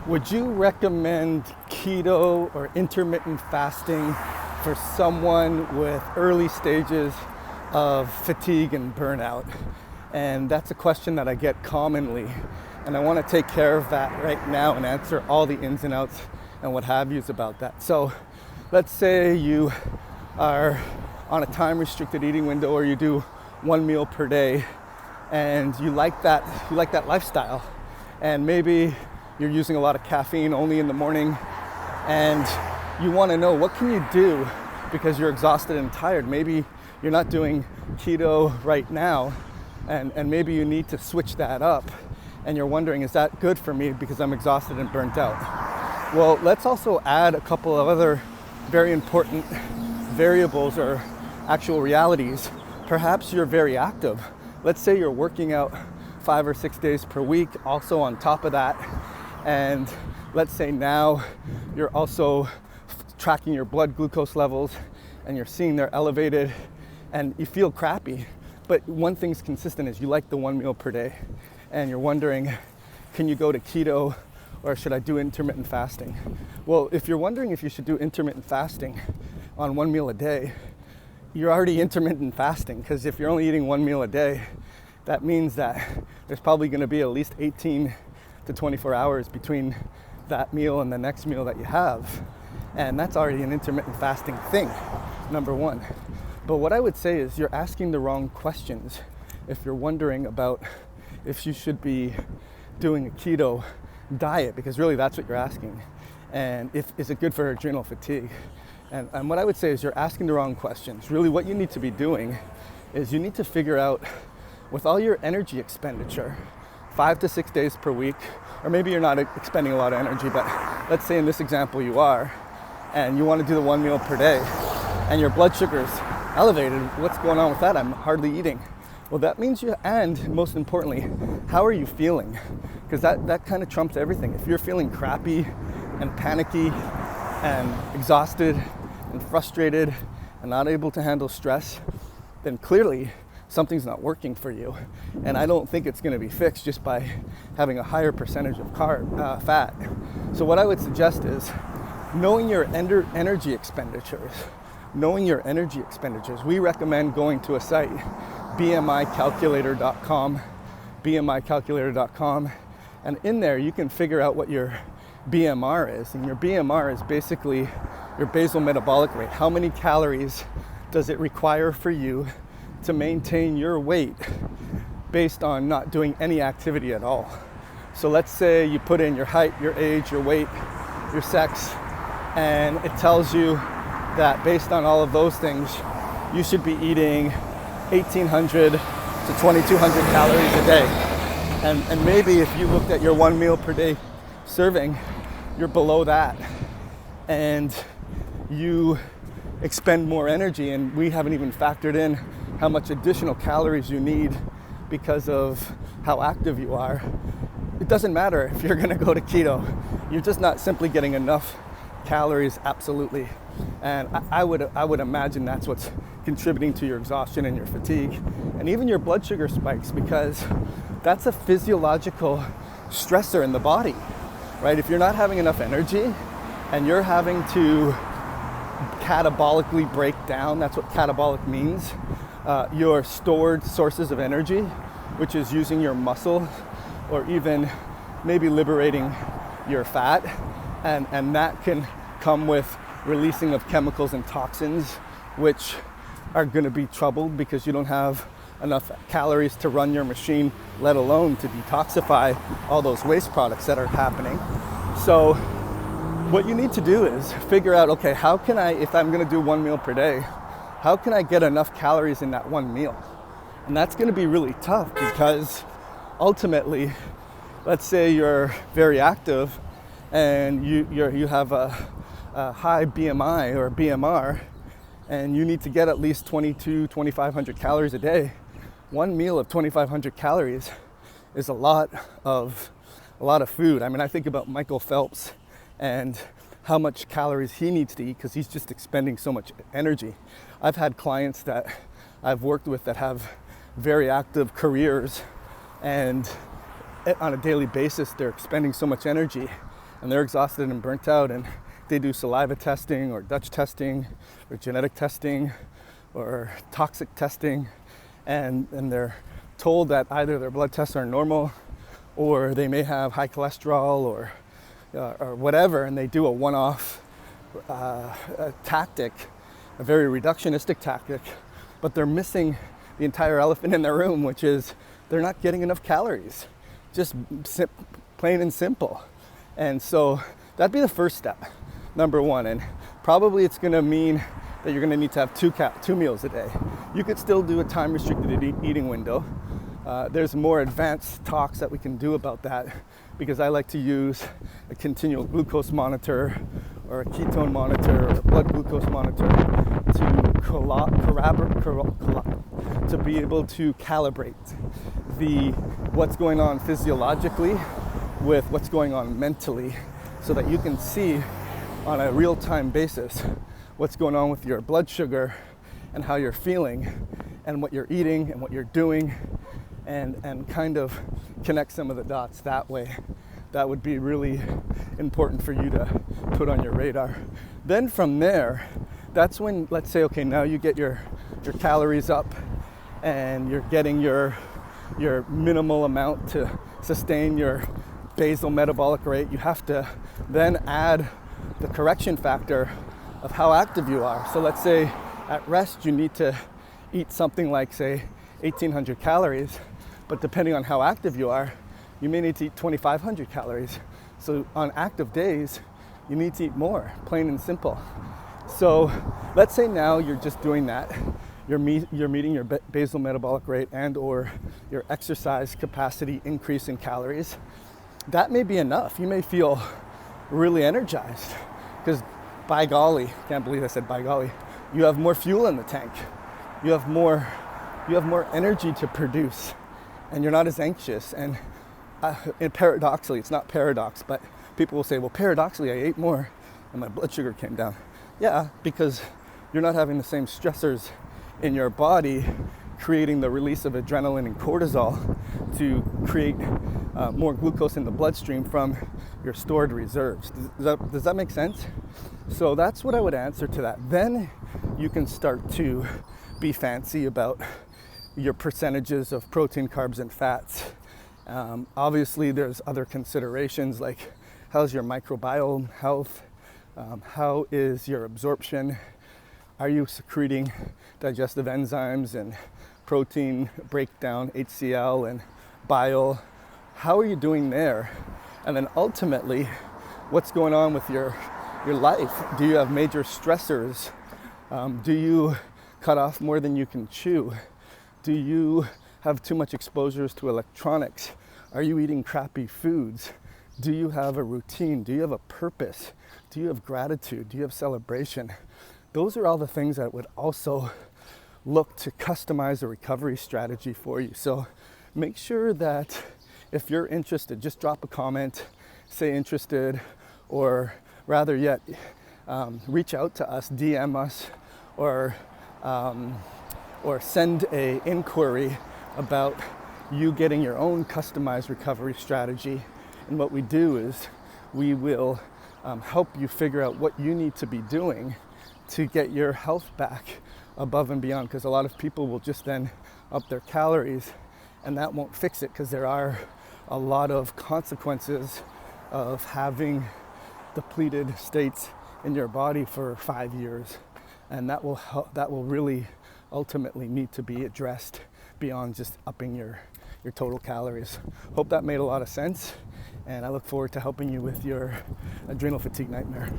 Would you recommend keto or intermittent fasting for someone with early stages of fatigue and burnout? And that's a question that I get commonly. And I want to take care of that right now and answer all the ins and outs and what have yous about that. So let's say you are on a time restricted eating window, or you do one meal per day, and you like that lifestyle. And maybe you're using a lot of caffeine only in the morning, and you want to know what can you do because you're exhausted and tired. Maybe you're not doing keto right now, and maybe you need to switch that up, and you're wondering, is that good for me because I'm exhausted and burnt out? Well, let's also add a couple of other very important variables or actual realities. Perhaps you're very active. Let's say you're working out 5 or 6 days per week, also on top of that. And let's say now you're also tracking your blood glucose levels and you're seeing they're elevated and you feel crappy. But one thing's consistent is you like the one meal per day, and you're wondering, can you go to keto or should I do intermittent fasting? Well, if you're wondering if you should do intermittent fasting on one meal a day, you're already intermittent fasting, because if you're only eating one meal a day, that means that there's probably going to be at least 18 to 24 hours between that meal and the next meal that you have. And that's already an intermittent fasting thing, number one. But what I would say is you're asking the wrong questions if you're wondering about if you should be doing a keto diet, because really that's what you're asking. And is it good for adrenal fatigue? And what I would say is you're asking the wrong questions. Really what you need to be doing is you need to figure out, with all your energy expenditure, 5 to 6 days per week, or maybe you're not expending a lot of energy, but let's say in this example you are, and you want to do the one meal per day, and your blood sugar's elevated. What's going on with that? I'm hardly eating. Well, that means and most importantly, how are you feeling? Because that kind of trumps everything. If you're feeling crappy and panicky and exhausted and frustrated and not able to handle stress, then clearly something's not working for you. And I don't think it's going to be fixed just by having a higher percentage of fat. So what I would suggest is knowing your energy expenditures. We recommend going to a site, bmicalculator.com, and in there you can figure out what your BMR is. And your BMR is basically your basal metabolic rate. How many calories does it require for you to maintain your weight based on not doing any activity at all? So let's say you put in your height, your age, your weight, your sex, and it tells you that based on all of those things, you should be eating 1,800 to 2,200 calories a day. And maybe if you looked at your one meal per day serving, you're below that. And you expend more energy, and we haven't even factored in how much additional calories you need because of how active you are. It doesn't matter if you're gonna go to keto. You're just not simply getting enough calories, absolutely. And I would imagine that's what's contributing to your exhaustion and your fatigue and even your blood sugar spikes, because that's a physiological stressor in the body, right? If you're not having enough energy and you're having to catabolically break down, that's what catabolic means, your stored sources of energy, which is using your muscle or even maybe liberating your fat, and that can come with releasing of chemicals and toxins, which are going to be troubled because you don't have enough calories to run your machine, let alone to detoxify all those waste products that are happening. So what you need to do is figure out, okay, how can I, if I'm going to do one meal per day, how can I get enough calories in that one meal? And that's going to be really tough, because ultimately, let's say you're very active and you have a high BMI or BMR, and you need to get at least 2,500 calories a day. One meal of 2,500 calories is a lot of food. I mean, I think about Michael Phelps and how much calories he needs to eat because he's just expending so much energy. I've had clients that I've worked with that have very active careers, and on a daily basis they're expending so much energy, and they're exhausted and burnt out, and they do saliva testing or Dutch testing or genetic testing or toxic testing, and they're told that either their blood tests are normal or they may have high cholesterol or whatever, and they do a one-off tactic, a very reductionistic tactic, but they're missing the entire elephant in their room, which is they're not getting enough calories, just plain and simple. And so that'd be the first step, number one. And probably it's going to mean that you're going to need to have two meals a day. You could still do a time-restricted eating window. There's more advanced talks that we can do about that, because I like to use a continual glucose monitor or a ketone monitor or a blood glucose monitor to be able to calibrate what's going on physiologically with what's going on mentally, so that you can see on a real-time basis what's going on with your blood sugar and how you're feeling and what you're eating and what you're doing, and kind of connect some of the dots that way. That would be really important for you to put on your radar. Then from there, that's when, let's say, okay, now you get your calories up and you're getting your minimal amount to sustain your basal metabolic rate. You have to then add the correction factor of how active you are. So let's say at rest you need to eat something like, say, 1,800 calories, but depending on how active you are, you may need to eat 2,500 calories. So on active days, you need to eat more, plain and simple. So let's say now you're just doing that. You're meeting your basal metabolic rate and or your exercise capacity increase in calories. That may be enough. You may feel really energized because, by golly, can't believe I said by golly, you have more fuel in the tank. You have more energy to produce, and you're not as anxious. And paradoxically, it's not paradox, but people will say, well, paradoxically, I ate more and my blood sugar came down. Yeah, because you're not having the same stressors in your body creating the release of adrenaline and cortisol to create more glucose in the bloodstream from your stored reserves. Does that make sense? So that's what I would answer to that. Then you can start to be fancy about your percentages of protein, carbs, and fats. Obviously, there's other considerations like how's your microbiome health? How is your absorption? Are you secreting digestive enzymes and protein breakdown, HCl and bile? How are you doing there? And then ultimately, what's going on with your life? Do you have major stressors? Do you cut off more than you can chew? Do you have too much exposures to electronics? Are you eating crappy foods? Do you have a routine? Do you have a purpose? Do you have gratitude? Do you have celebration? Those are all the things that would also look to customize a recovery strategy for you. So make sure that if you're interested, just drop a comment, say interested, or rather yet, reach out to us, DM us, or send a inquiry about you getting your own customized recovery strategy. And what we do is we will help you figure out what you need to be doing to get your health back above and beyond, because a lot of people will just then up their calories and that won't fix it, because there are a lot of consequences of having depleted states in your body for 5 years, and that will really ultimately need to be addressed beyond just upping your total calories. Hope that made a lot of sense, and I look forward to helping you with your adrenal fatigue nightmare.